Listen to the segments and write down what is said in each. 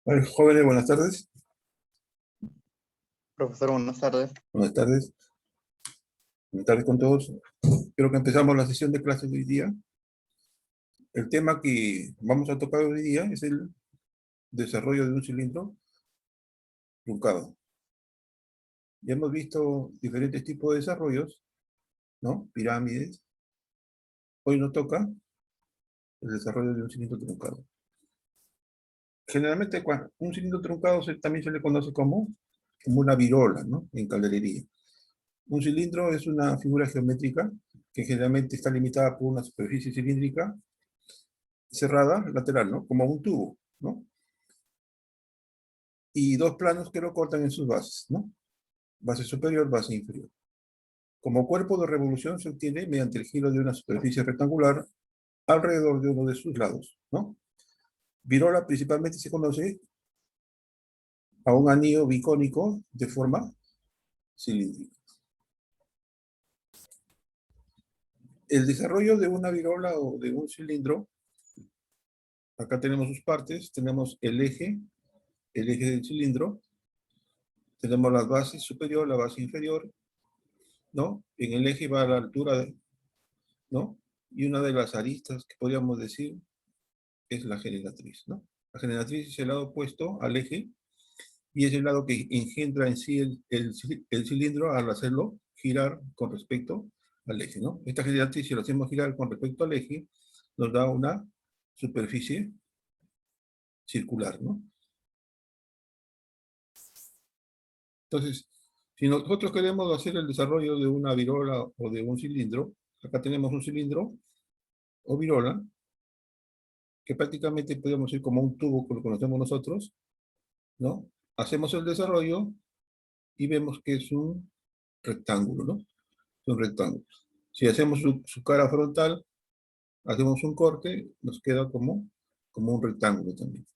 Bueno, jóvenes, buenas tardes. Profesor, buenas tardes. Buenas tardes. Buenas tardes con todos. Creo que empezamos la sesión de clases de hoy día. El tema que vamos a tocar hoy día es el desarrollo de un cilindro truncado. Ya hemos visto diferentes tipos de desarrollos, ¿no? Pirámides. Hoy nos toca el desarrollo de un cilindro truncado. Generalmente un cilindro truncado también se le conoce como una virola, ¿no? En calderería. Un cilindro es una figura geométrica que generalmente está limitada por una superficie cilíndrica cerrada, lateral, ¿no? Como un tubo, ¿no? Y dos planos que lo cortan en sus bases, ¿no? Base superior, base inferior. Como cuerpo de revolución se obtiene mediante el giro de una superficie rectangular alrededor de uno de sus lados, ¿no? Virola principalmente se conoce a un anillo bicónico de forma cilíndrica. El desarrollo de una virola o de un cilindro, acá tenemos sus partes, tenemos el eje del cilindro, tenemos la base superior, la base inferior, ¿no? En el eje va a la altura, ¿no? Y una de las aristas que podríamos decir es la generatriz, ¿no? La generatriz es el lado opuesto al eje y es el lado que engendra en sí el cilindro al hacerlo girar con respecto al eje, ¿no? Esta generatriz, si lo hacemos girar con respecto al eje, nos da una superficie circular, ¿no? Entonces, si nosotros queremos hacer el desarrollo de una virola o de un cilindro, acá tenemos un cilindro o virola, que prácticamente podemos decir como un tubo que lo conocemos nosotros, ¿no? Hacemos el desarrollo y vemos que es un rectángulo, ¿no? Es un rectángulo. Si hacemos su cara frontal, hacemos un corte, nos queda como un rectángulo también.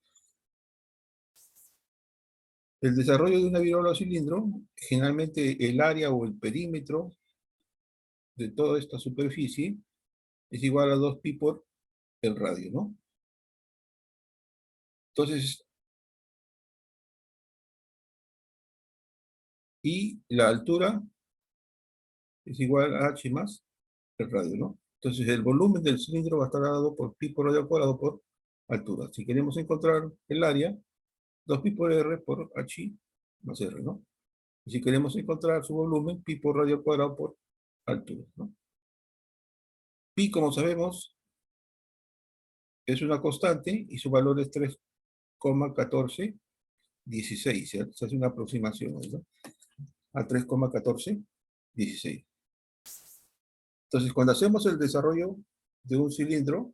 El desarrollo de una virola o cilindro, generalmente el área o el perímetro de toda esta superficie es igual a 2 pi por el radio, ¿no? Entonces, y la altura es igual a h más el radio, ¿no? Entonces, el volumen del cilindro va a estar dado por pi por radio al cuadrado por altura. Si queremos encontrar el área, 2 pi por r por h más r, ¿no? Y si queremos encontrar su volumen, pi por radio al cuadrado por altura, ¿no? Pi, como sabemos, es una constante y su valor es 3,1416. Se hace una aproximación, ¿no? A 3,1416. Entonces, cuando hacemos el desarrollo de un cilindro,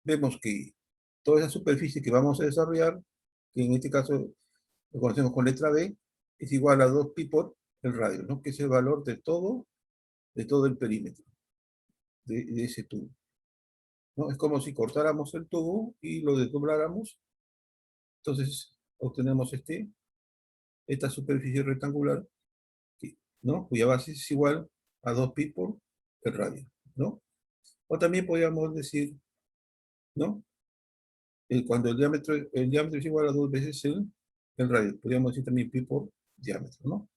vemos que toda esa superficie que vamos a desarrollar, que en este caso lo conocemos con letra B, es igual a 2 pi por el radio, ¿no? Que es el valor de todo el perímetro de ese tubo, ¿no? Es como si cortáramos el tubo y lo desdobláramos. Entonces, obtenemos esta superficie rectangular, ¿no? Cuya base es igual a 2 pi por el radio, ¿no? O también podríamos decir, ¿no? Cuando el diámetro es igual a 2 veces el radio, podríamos decir también pi por diámetro, ¿no?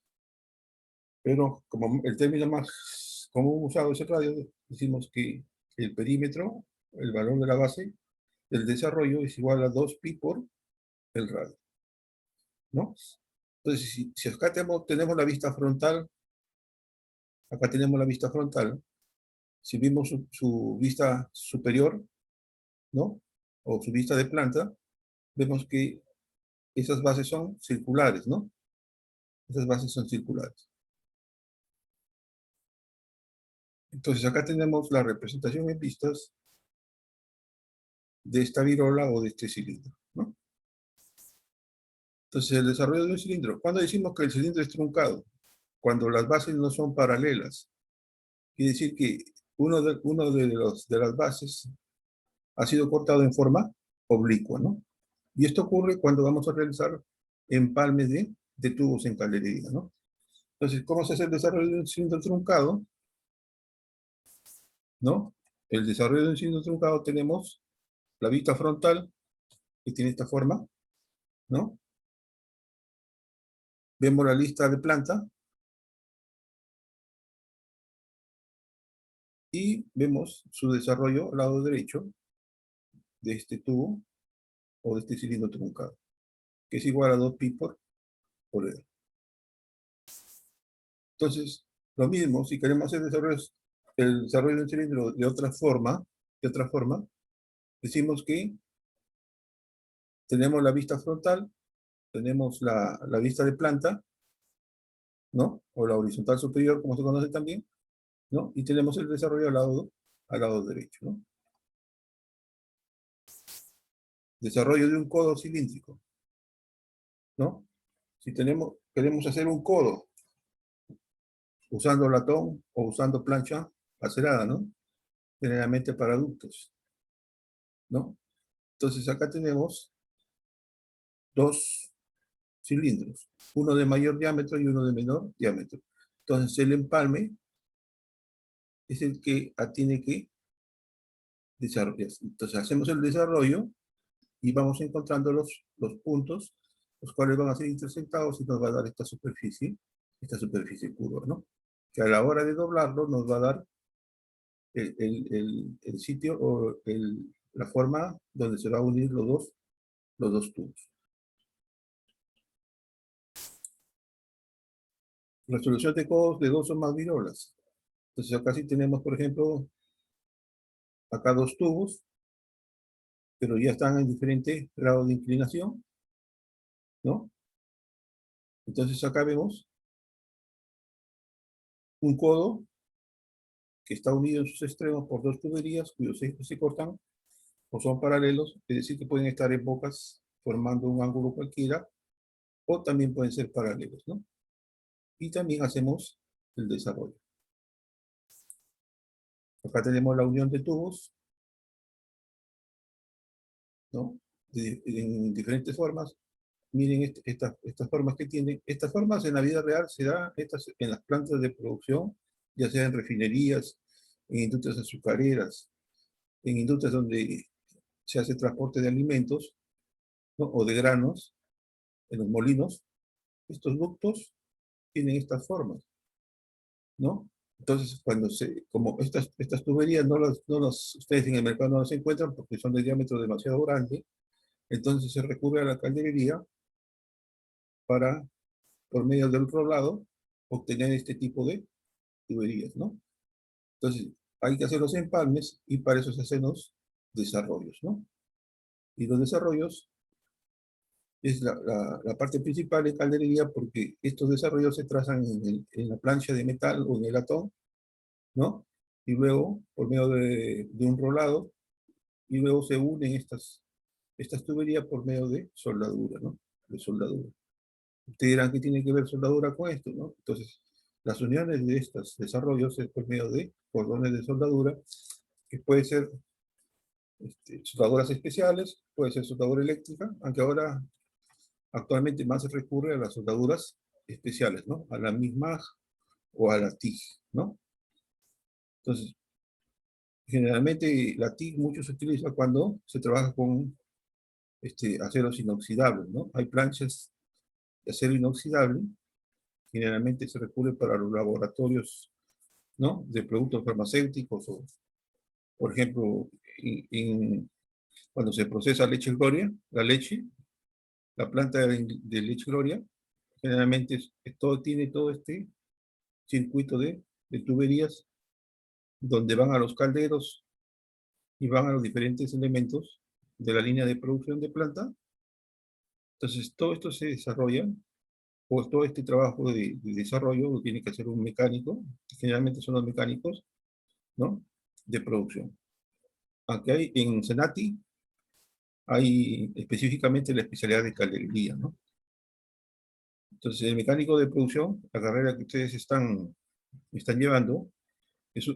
Pero como el término más común usado es el radio, decimos que el perímetro, el valor de la base del desarrollo es igual a 2 pi por el radio, ¿no? Entonces, si acá tenemos la vista frontal, acá tenemos la vista frontal, si vimos su vista superior, ¿no? O su vista de planta, vemos que esas bases son circulares, ¿no? Esas bases son circulares. Entonces acá tenemos la representación en pistas de esta virola o de este cilindro, ¿no? Entonces el desarrollo de un cilindro. ¿Cuándo decimos que el cilindro es truncado? Cuando las bases no son paralelas. Quiere decir que de las bases ha sido cortado en forma oblicua, ¿no? Y esto ocurre cuando vamos a realizar empalmes de tubos en calderería, ¿no? Entonces, ¿cómo se hace el desarrollo de un cilindro truncado? ¿No? El desarrollo de un cilindro truncado tenemos la vista frontal, que tiene esta forma, ¿no? Vemos la lista de planta y vemos su desarrollo al lado derecho de este tubo o de este cilindro truncado, que es igual a 2pi por E. Entonces, lo mismo, si queremos hacer el desarrollo de un cilindro de otra forma, decimos que tenemos la vista frontal, tenemos la vista de planta, ¿no? O la horizontal superior, como se conoce también, ¿no? Y tenemos el desarrollo al lado derecho, ¿no? Desarrollo de un codo cilíndrico, ¿no? Si queremos hacer un codo usando latón o usando plancha acerada, ¿no? Generalmente para ductos, ¿no? Entonces acá tenemos dos cilindros, uno de mayor diámetro y uno de menor diámetro. Entonces el empalme es el que tiene que desarrollarse. Entonces hacemos el desarrollo y vamos encontrando los puntos, los cuales van a ser intersectados y nos va a dar esta superficie curva, ¿no? Que a la hora de doblarlo nos va a dar el sitio o la forma donde se van a unir los dos tubos. Resolución de codos de dos o más virolas. Entonces acá sí tenemos, por ejemplo, acá dos tubos, pero ya están en diferentes grados de inclinación, ¿no? Entonces acá vemos un codo que está unido en sus extremos por dos tuberías cuyos ejes se cortan o son paralelos, es decir, que pueden estar en bocas formando un ángulo cualquiera, o también pueden ser paralelos, ¿no? Y también hacemos el desarrollo. Acá tenemos la unión de tubos, ¿no? En diferentes formas. Miren estas formas que tienen. Estas formas en la vida real se dan en las plantas de producción, ya sea en refinerías, en industrias azucareras, en industrias donde se hace transporte de alimentos, ¿no? O de granos, en los molinos. Estos ductos tienen estas formas, ¿no? Entonces, como estas tuberías ustedes en el mercado no las encuentran porque son de diámetro demasiado grande, entonces se recurre a la calderería para, por medio del rolado, obtener este tipo de tuberías, ¿no? Entonces, hay que hacer los empalmes y para eso se hacen los desarrollos, ¿no? Y los desarrollos es la parte principal en calderería porque estos desarrollos se trazan en la plancha de metal o en el latón, ¿no? Y luego, por medio de un rolado, y luego se unen estas tuberías por medio de soldadura, ¿no? De soldadura. Ustedes dirán que tiene que ver soldadura con esto, ¿no? Entonces, las uniones de estos desarrollos es por medio de cordones de soldadura, que puede ser soldaduras especiales, puede ser soldadura eléctrica, aunque ahora actualmente más se recurre a las soldaduras especiales, ¿no? A la MIG-MAG o a la TIG, ¿no? Entonces, generalmente la TIG mucho se utiliza cuando se trabaja con aceros inoxidables, ¿no? Hay planchas de acero inoxidable, generalmente se recurre para los laboratorios, ¿no? De productos farmacéuticos o, por ejemplo, cuando se procesa leche Gloria, la planta de leche Gloria, generalmente tiene todo este circuito de tuberías donde van a los calderos y van a los diferentes elementos de la línea de producción de planta. Entonces, todo esto se desarrolla, o todo este trabajo de desarrollo lo tiene que hacer un mecánico, generalmente son los mecánicos, ¿no? De producción. Aquí hay, en Senati, hay específicamente la especialidad de calderería, ¿no? Entonces, el mecánico de producción, la carrera que ustedes están llevando, es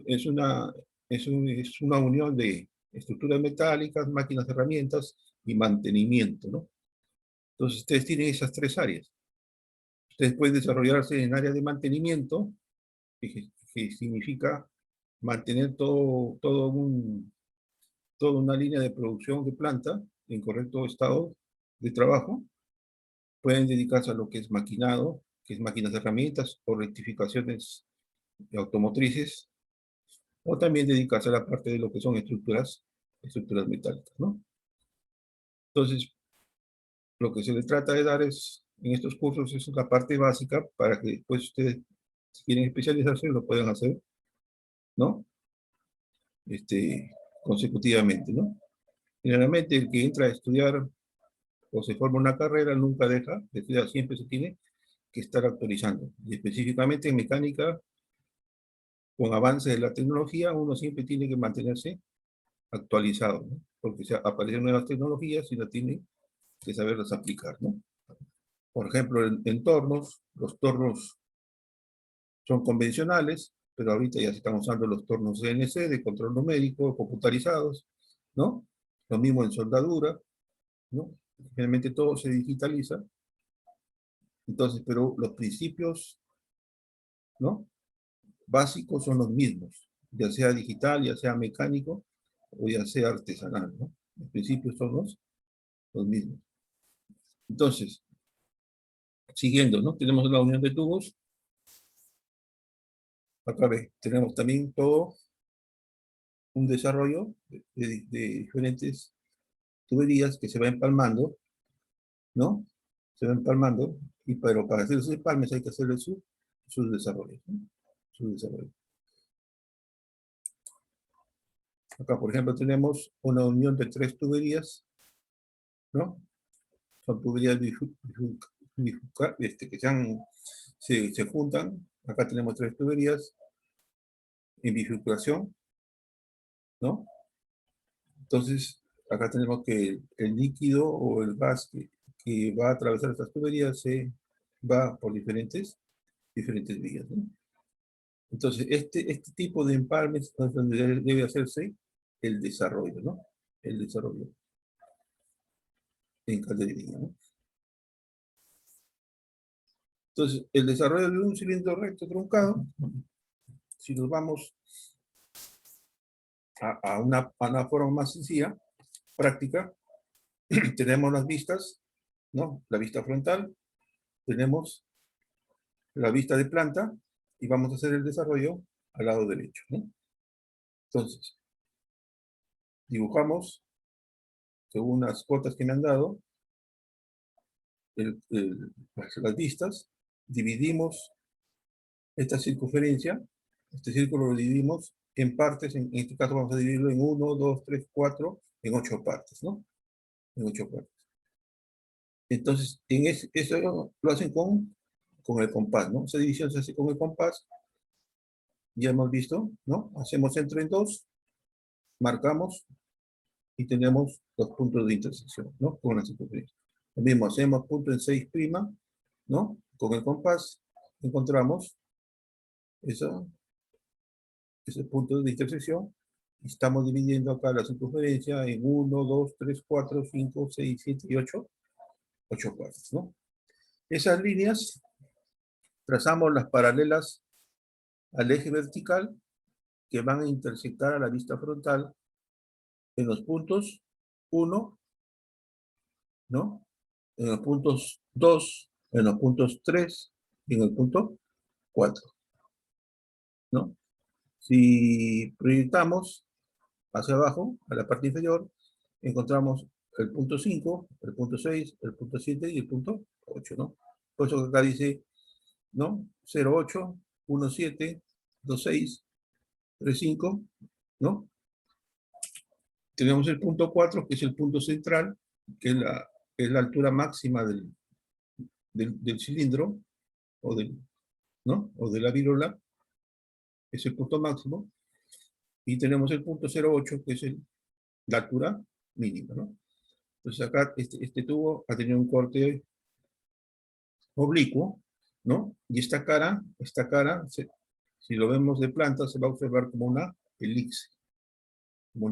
es una unión de estructuras metálicas, máquinas, herramientas y mantenimiento, ¿no? Entonces, ustedes tienen esas tres áreas. Ustedes pueden desarrollarse en área de mantenimiento, que significa mantener toda una línea de producción de planta en correcto estado de trabajo. Pueden dedicarse a lo que es maquinado, que es máquinas de herramientas o rectificaciones automotrices, o también dedicarse a la parte de lo que son estructuras metálicas, ¿no? Entonces, lo que se les trata de dar en estos cursos es la parte básica para que después ustedes, si quieren especializarse, lo puedan hacer, ¿no? Consecutivamente, ¿no? Generalmente el que entra a estudiar o se forma una carrera nunca deja de estudiar, siempre se tiene que estar actualizando. Y específicamente en mecánica, con avances de la tecnología, uno siempre tiene que mantenerse actualizado, ¿no? Porque aparecen nuevas tecnologías y la tiene que saberlas aplicar, ¿no? Por ejemplo, en tornos, los tornos son convencionales, pero ahorita ya se están usando los tornos CNC de control numérico, computarizados, ¿no? Lo mismo en soldadura, ¿no? Generalmente todo se digitaliza. Entonces, pero los principios, ¿no? Básicos son los mismos, ya sea digital, ya sea mecánico, o ya sea artesanal, ¿no? Los principios son los mismos. Entonces, siguiendo, ¿no? Tenemos la unión de tubos. Acá tenemos también todo un desarrollo de diferentes tuberías que se va empalmando, ¿no? Se va empalmando, pero para hacer esos empalmes hay que hacerle sus desarrollos, ¿no? Sus desarrollos. Acá, por ejemplo, tenemos una unión de tres tuberías, ¿no? Son tuberías que se juntan. Acá tenemos tres tuberías en bifurcación, ¿no? Entonces, acá tenemos que el líquido o el gas que va a atravesar estas tuberías se va por diferentes vías, ¿no? Entonces, este tipo de empalmes es donde debe hacerse el desarrollo, ¿no? El desarrollo en calderería, ¿no? Entonces, el desarrollo de un cilindro recto truncado, si nos vamos a una forma más sencilla, práctica, tenemos las vistas, ¿no? La vista frontal, tenemos la vista de planta y vamos a hacer el desarrollo al lado derecho, ¿no? Entonces, dibujamos, según las cuotas que me han dado, las vistas, dividimos esta circunferencia, este círculo lo dividimos en partes, en este caso vamos a dividirlo en 1, 2, 3, 4, en 8 partes, ¿no? En 8 partes. Entonces, eso lo hacen con el compás, ¿no? Esa división se hace con el compás, ya hemos visto, ¿no? Hacemos centro en 2, marcamos y tenemos los puntos de intersección, ¿no? Con la circunferencia. Lo mismo, hacemos punto en 6', ¿no? Con el compás encontramos ese punto de intersección. Estamos dividiendo acá la circunferencia en 1, 2, 3, 4, 5, 6, 7 y 8 partes, ¿no? Esas líneas trazamos las paralelas al eje vertical que van a intersectar a la vista frontal en los puntos 1, ¿no? En los puntos 2, en los puntos 3 y en el punto 4, ¿no? Si proyectamos hacia abajo, a la parte inferior, encontramos el punto 5, el punto 6, el punto 7 y el punto 8, ¿no? Por eso acá dice, ¿no? 0,8, 1,7, 2,6, 3,5, ¿no? Tenemos el punto 4, que es el punto central, que es la altura máxima del cilindro, ¿no? O de la virola, es el punto máximo. y tenemos el punto 0,8, que es la altura mínima, ¿no? Entonces acá este tubo ha tenido un corte oblicuo, ¿no? Y esta cara, si lo vemos de planta, se va a observar como una elipse, ¿no?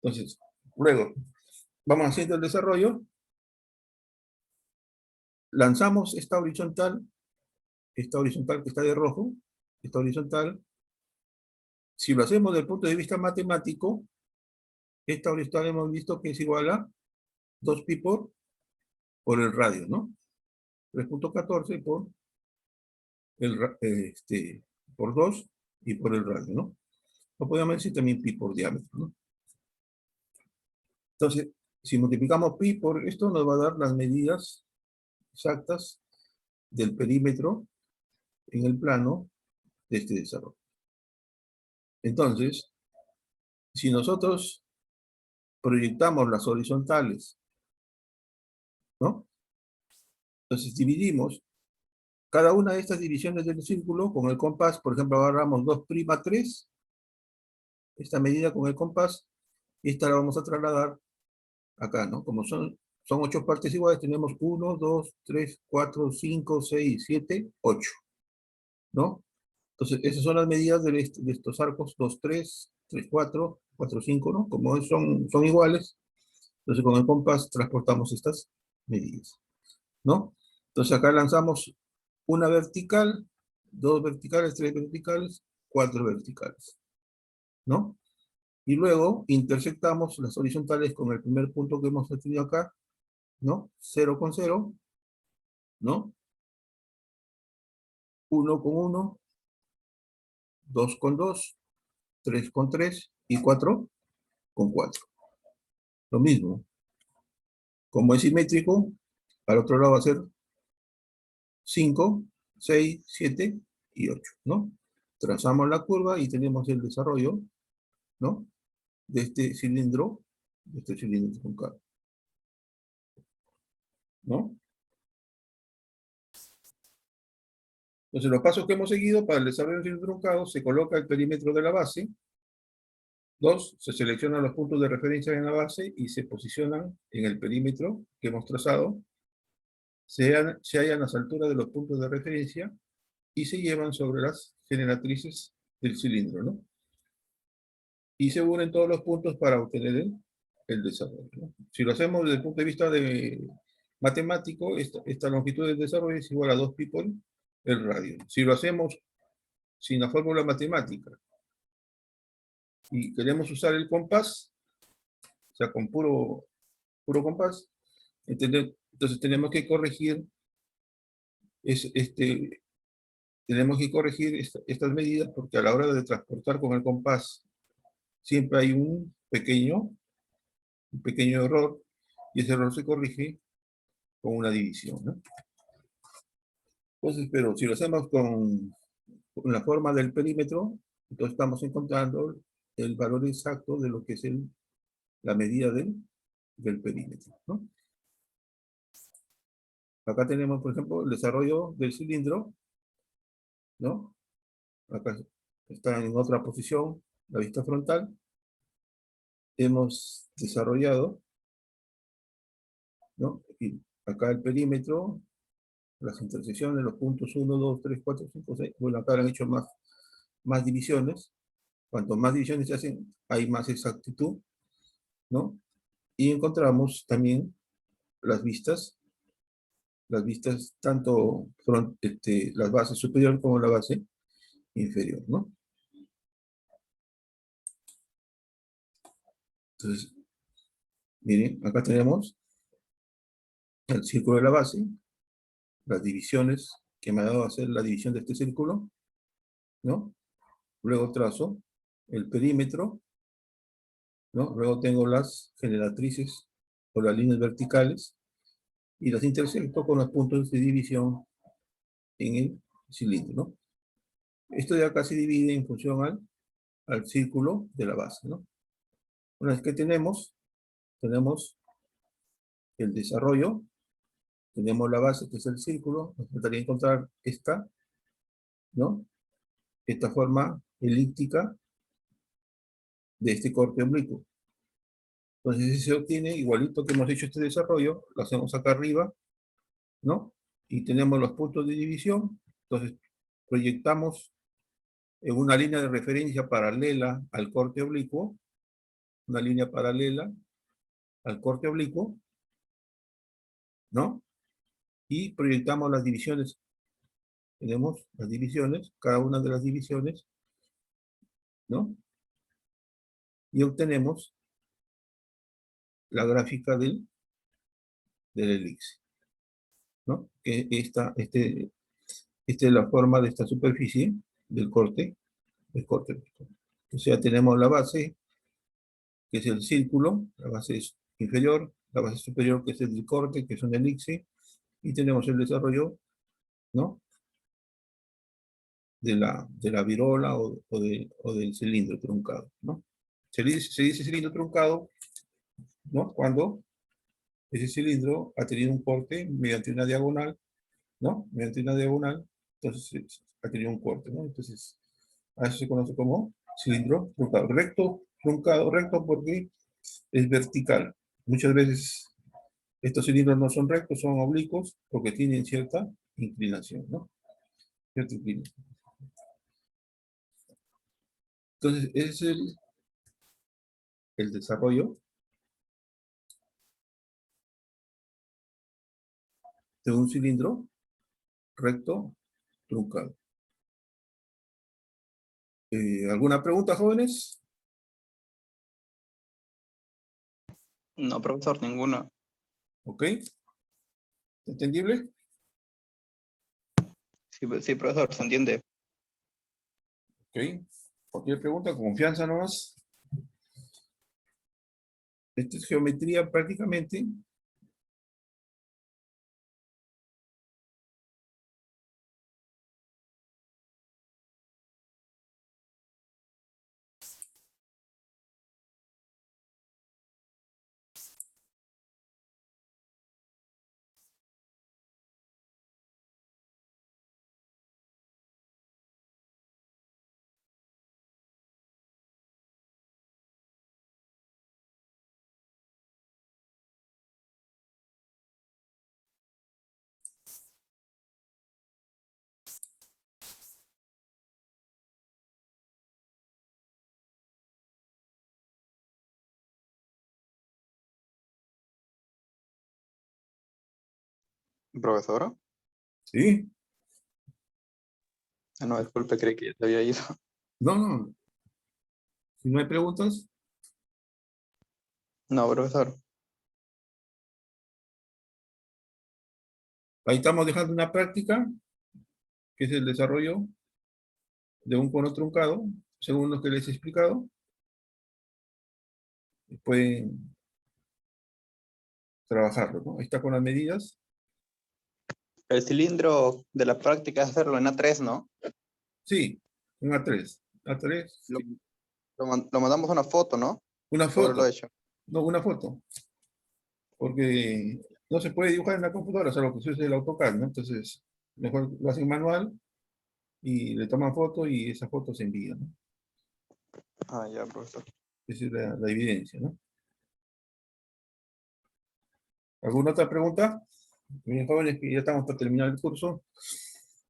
Entonces, luego, vamos haciendo el desarrollo, lanzamos esta horizontal que está de rojo, esta horizontal. Si lo hacemos desde el punto de vista matemático, esta horizontal hemos visto que es igual a 2pi por el radio, ¿no? 3.14 por 2 y por el radio, ¿no? O podemos decir también pi por diámetro, ¿no? Entonces, si multiplicamos pi por esto, nos va a dar las medidas exactas del perímetro en el plano de este desarrollo. Entonces, si nosotros proyectamos las horizontales, ¿no? Entonces dividimos cada una de estas divisiones del círculo con el compás. Por ejemplo, agarramos 2'3, esta medida con el compás, y esta la vamos a trasladar acá, ¿no? Como son 8 partes iguales, tenemos 1, 2, 3, 4, 5, 6, 7, 8, ¿no? Entonces, esas son las medidas de estos arcos, 2, 3, 3, 4, 4, 5, ¿no? Como son iguales, entonces con el compás transportamos estas medidas, ¿no? Entonces acá lanzamos una vertical, 2 verticales, 3 verticales, 4 verticales, ¿no? Y luego intersectamos las horizontales con el primer punto que hemos tenido acá, ¿no? 0 con 0, ¿no? 1 con 1, 2 con 2, 3 con 3 y 4 con 4. Lo mismo. Como es simétrico, al otro lado va a ser 5, 6, 7 y 8, ¿no? Trazamos la curva y tenemos el desarrollo, ¿no? De este cilindro truncado, ¿no? Entonces, los pasos que hemos seguido para el desarrollo del cilindro truncado: se coloca el perímetro de la base. 2, se seleccionan los puntos de referencia en la base y se posicionan en el perímetro que hemos trazado. Se hallan las alturas de los puntos de referencia y se llevan sobre las generatrices del cilindro, ¿no? Y se unen todos los puntos para obtener el desarrollo, ¿no? Si lo hacemos desde el punto de vista matemático, esta longitud del desarrollo es igual a 2pi por el radio. Si lo hacemos sin la fórmula matemática y queremos usar el compás, o sea, con puro compás, entonces tenemos que corregir estas medidas, porque a la hora de transportar con el compás siempre hay un pequeño error, y ese error se corrige con una división, ¿no? Entonces, pero si lo hacemos con la forma del perímetro, entonces estamos encontrando el valor exacto de lo que es la medida del perímetro, ¿no? Acá tenemos, por ejemplo, el desarrollo del cilindro, ¿no? Acá está en otra posición la vista frontal. Hemos desarrollado, ¿no? Y acá el perímetro, las intersecciones, los puntos 1, 2, 3, 4, 5, 6. Bueno, acá han hecho más divisiones. Cuanto más divisiones se hacen, hay más exactitud, ¿no? Y encontramos también las vistas tanto las bases superior como la base inferior, ¿no? Entonces, miren, acá tenemos el círculo de la base, las divisiones que me ha dado a hacer la división de este círculo, ¿no? Luego trazo el perímetro, ¿no? Luego tengo las generatrices o las líneas verticales y las intersecto con los puntos de división en el cilindro, ¿no? Esto ya casi divide en función al círculo de la base, ¿no? Una vez que tenemos el desarrollo, tenemos la base, que es el círculo, nos faltaría encontrar esta, ¿no? Esta forma elíptica de este corte oblicuo. Entonces, si se obtiene igualito que hemos hecho este desarrollo, lo hacemos acá arriba, ¿no? Y tenemos los puntos de división. Entonces, proyectamos en una línea de referencia paralela al corte oblicuo, una línea paralela al corte oblicuo, ¿no? Y proyectamos las divisiones. Tenemos las divisiones, cada una de las divisiones, ¿no? Y obtenemos la gráfica del elipse, ¿no? Que esta es la forma de esta superficie del corte, O sea, tenemos la base, que es el círculo, la base inferior, la base superior, que es el del corte, que es un elipse, y tenemos el desarrollo, ¿no? De la virola o del cilindro truncado, ¿no? Se dice cilindro truncado, ¿no? Cuando ese cilindro ha tenido un corte mediante una diagonal, ¿no? Mediante una diagonal, entonces ha tenido un corte, ¿no? Entonces, a eso se conoce como cilindro truncado. Recto, truncado, recto porque es vertical. Muchas veces estos cilindros no son rectos, son oblicuos porque tienen cierta inclinación, ¿no? Cierta inclinación. Entonces, ese es el desarrollo de un cilindro recto truncado. ¿Alguna pregunta, jóvenes? No, profesor, ninguna. ¿Ok? ¿Entendible? Sí, profesor, se entiende. ¿Ok? Cualquier pregunta, confianza nomás. Esta es geometría prácticamente. ¿Profesor? ¿Sí? No, disculpe, creí que ya te había ido. No, no. Si no hay preguntas, No, profesor. ahí estamos dejando una práctica, que es el desarrollo de un cono truncado, según lo que les he explicado. Pueden trabajarlo, ¿no? Ahí está con las medidas. El cilindro de la práctica es hacerlo en A3, ¿no? Sí, un A3. A3, Lo, sí. lo mandamos una foto, ¿no? Una Sobre lo foto. hecho. No, una foto. Porque no se puede dibujar en la computadora, salvo que se use el AutoCAD, ¿no? Entonces, mejor lo hacen manual y le toman foto y esa foto se envía, ¿no? Ah, ya, profesor. Esa es la evidencia, ¿no? ¿Alguna otra pregunta? Bien, jóvenes, que ya estamos para terminar el curso.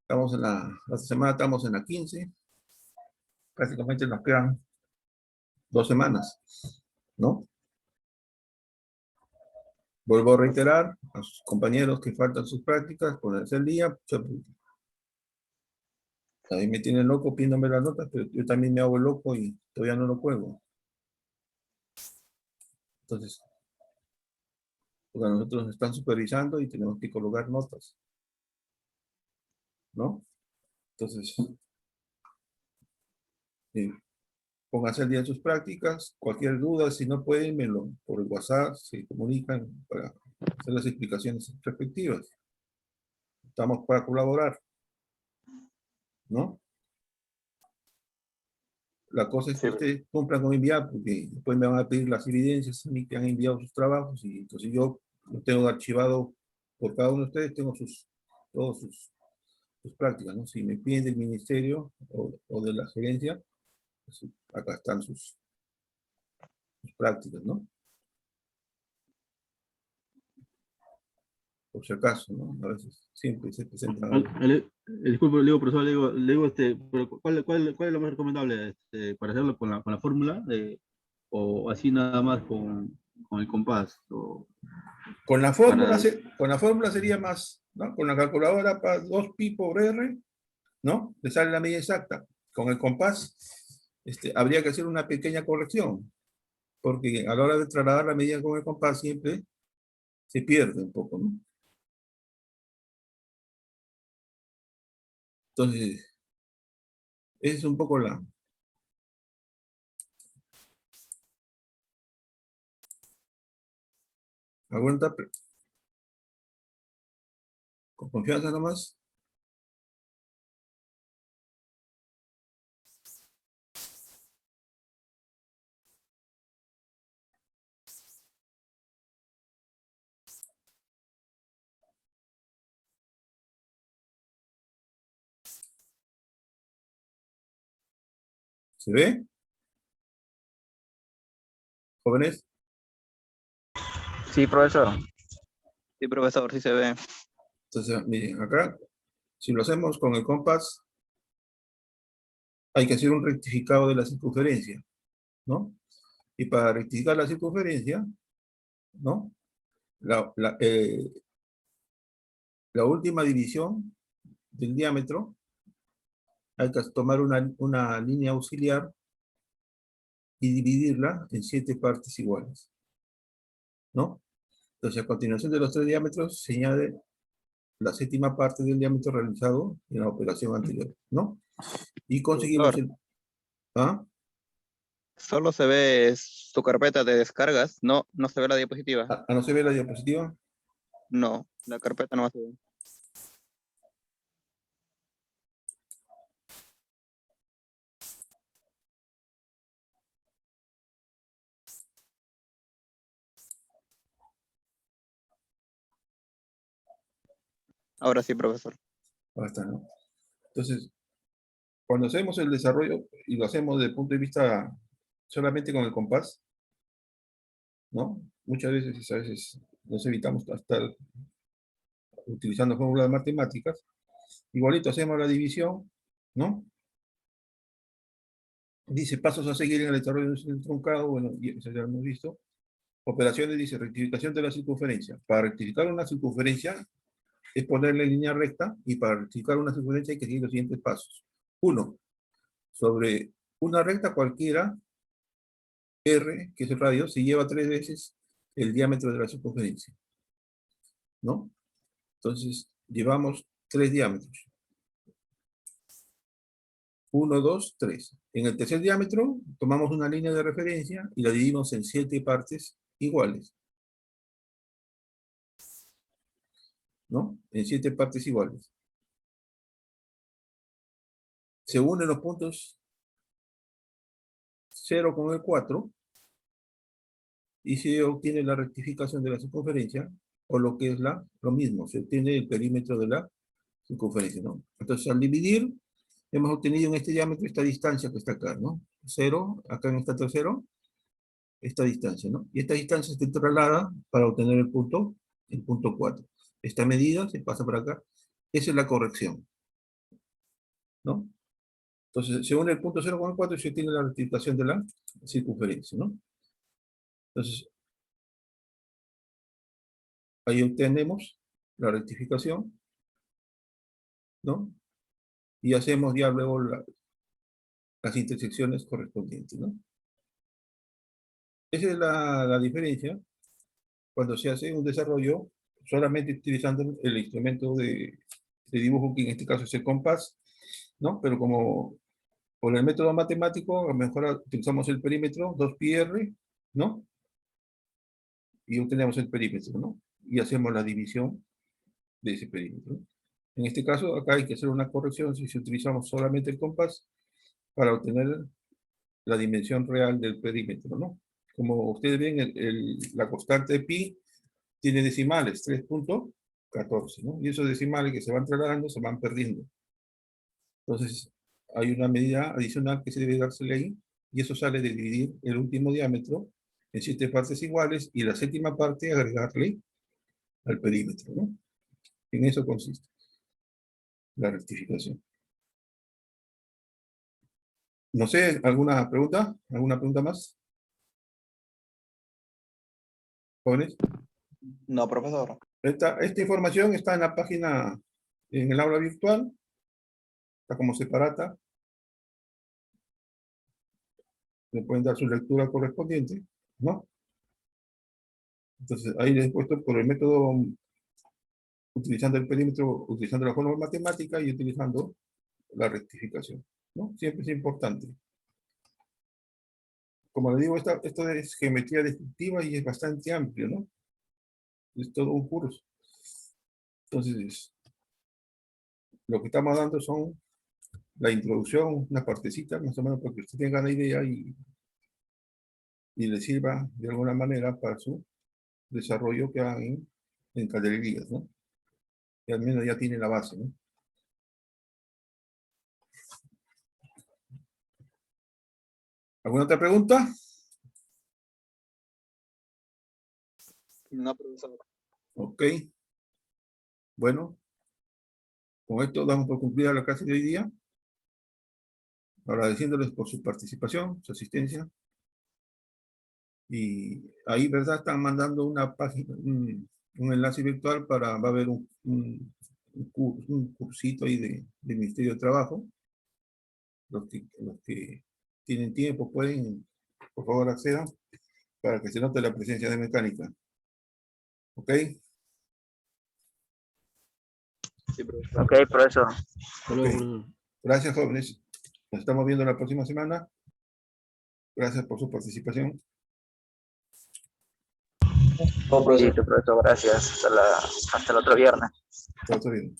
Estamos la semana estamos en la 15. Prácticamente nos quedan 2 semanas, ¿no? Vuelvo a reiterar a sus compañeros que faltan sus prácticas, ponerse al día. Ahí me tienen loco pidiéndome las notas, pero yo también me hago el loco y todavía no lo juego. Entonces, porque a nosotros nos están supervisando y tenemos que colocar notas, ¿no? Entonces, pónganse al día en sus prácticas. Cualquier duda, si no pueden, por el WhatsApp se comunican para hacer las explicaciones respectivas. Estamos para colaborar, ¿no? La cosa es que Sí, ustedes cumplan con enviar, porque después me van a pedir las evidencias a mí que han enviado sus trabajos, y entonces yo lo tengo archivado por cada uno de ustedes, tengo todas sus prácticas, ¿no? Si me piden del ministerio o de la gerencia, pues acá están sus prácticas, ¿no? Por si acaso, ¿no? A veces siempre se presenta algo. Disculpe, le digo, profesor, le digo, pero ¿cuál es lo más recomendable para hacerlo con la fórmula? O así nada más con el compás. Con la fórmula, Para- con la fórmula sería más, ¿no? Con la calculadora para 2pi por r, ¿no? Le sale la medida exacta. Con el compás, habría que hacer una pequeña corrección, porque a la hora de trasladar la medida con el compás siempre se pierde un poco, ¿no? Entonces, esa es un poco aguanta con confianza nomás. ¿Se ve? Jóvenes, Sí, profesor. Sí, profesor, sí se ve. entonces, miren, acá, si lo hacemos con el compás, hay que hacer un rectificado de la circunferencia, ¿no? Y para rectificar la circunferencia, ¿no? La última división del diámetro, hay que tomar una línea auxiliar y dividirla en 7 partes iguales, ¿no? Entonces, a continuación de los 3 diámetros, se añade la 7ª parte del diámetro realizado en la operación anterior, ¿no? Y conseguimos Profesor, ¿ah? solo se ve su carpeta de descargas, no se ve la diapositiva. ¿No se ve la diapositiva? No, la carpeta no se ve. Ahora sí, profesor. Ahí está, ¿no? Entonces, cuando hacemos el desarrollo y lo hacemos desde el punto de vista solamente con el compás, ¿no? Muchas veces nos evitamos estar utilizando fórmulas matemáticas. Igualito hacemos la división, ¿no? Dice pasos a seguir en el desarrollo del truncado, bueno, eso ya lo hemos visto. Operaciones, dice rectificación de la circunferencia. Para rectificar una circunferencia es ponerle línea recta, y para rectificar una circunferencia hay que seguir los siguientes pasos. 1. Sobre una recta cualquiera, R, que es el radio, se lleva 3 veces el diámetro de la circunferencia, ¿no? Entonces, llevamos 3 diámetros. 1, 2, 3. En el tercer diámetro, tomamos una línea de referencia y la dividimos en 7 partes iguales, ¿no? En 7 partes iguales. Se unen los puntos 0 con el 4 y se obtiene la rectificación de la circunferencia, o lo que es lo mismo, se obtiene el perímetro de la circunferencia, ¿no? Entonces, al dividir, hemos obtenido en este diámetro esta distancia que está acá, ¿no? 0, acá en esta tercero, esta distancia, ¿no? Y esta distancia se traslada para obtener el punto 4. Esta medida se pasa por acá. Esa es la corrección, ¿no? Entonces, se une el punto 0 con el 4 y se obtiene la rectificación de la circunferencia, ¿no? Entonces, ahí obtenemos la rectificación, ¿no? Y hacemos ya luego las intersecciones correspondientes, ¿no? Esa es la diferencia cuando se hace un desarrollo solamente utilizando el instrumento de dibujo, que en este caso es el compás, ¿no? Pero como por el método matemático, a lo mejor utilizamos el perímetro, 2πr, ¿no? Y obtenemos el perímetro, ¿no? Y hacemos la división de ese perímetro. En este caso, acá hay que hacer una corrección si utilizamos solamente el compás para obtener la dimensión real del perímetro, ¿no? Como ustedes ven, la constante de pi tiene decimales, 3.14, ¿no? Y esos decimales que se van trasladando se van perdiendo. Entonces, hay una medida adicional que se debe dársele ahí, y eso sale de dividir el último diámetro en 7 partes iguales y la séptima parte agregarle al perímetro, ¿no? En eso consiste la rectificación. No sé, ¿alguna pregunta? ¿Alguna pregunta más? Jóvenes. No, profesor. Esta información está en la página, en el aula virtual, está como separata. Le pueden dar su lectura correspondiente, ¿no? Entonces, ahí les he puesto por el método, utilizando el perímetro, utilizando la fórmula matemática y utilizando la rectificación, ¿no? Siempre es importante. Como le digo, esto es geometría descriptiva y es bastante amplio, ¿no? Es todo un curso. Entonces, lo que estamos dando son la introducción, una partecita, más o menos, para que usted tenga la idea y le sirva de alguna manera para su desarrollo que hagan en caldererías, ¿no? Y al menos ya tiene la base, ¿no? ¿Alguna otra pregunta? No, profesor. Ok. Bueno, con esto damos por cumplida la clase de hoy día. Agradeciéndoles por su participación, su asistencia. Y ahí, ¿verdad? Están mandando una página, un enlace virtual va a haber un cursito ahí de Ministerio de Trabajo. Los que tienen tiempo pueden, por favor, accedan para que se note la presencia de mecánica. ¿Ok? Sí, profesor. Ok, profesor. Hasta luego, Ok. profesor. Gracias, jóvenes. Nos estamos viendo la próxima semana. Gracias por su participación. No, profesor. Listo, profesor, gracias. Hasta el otro viernes. Todo bien.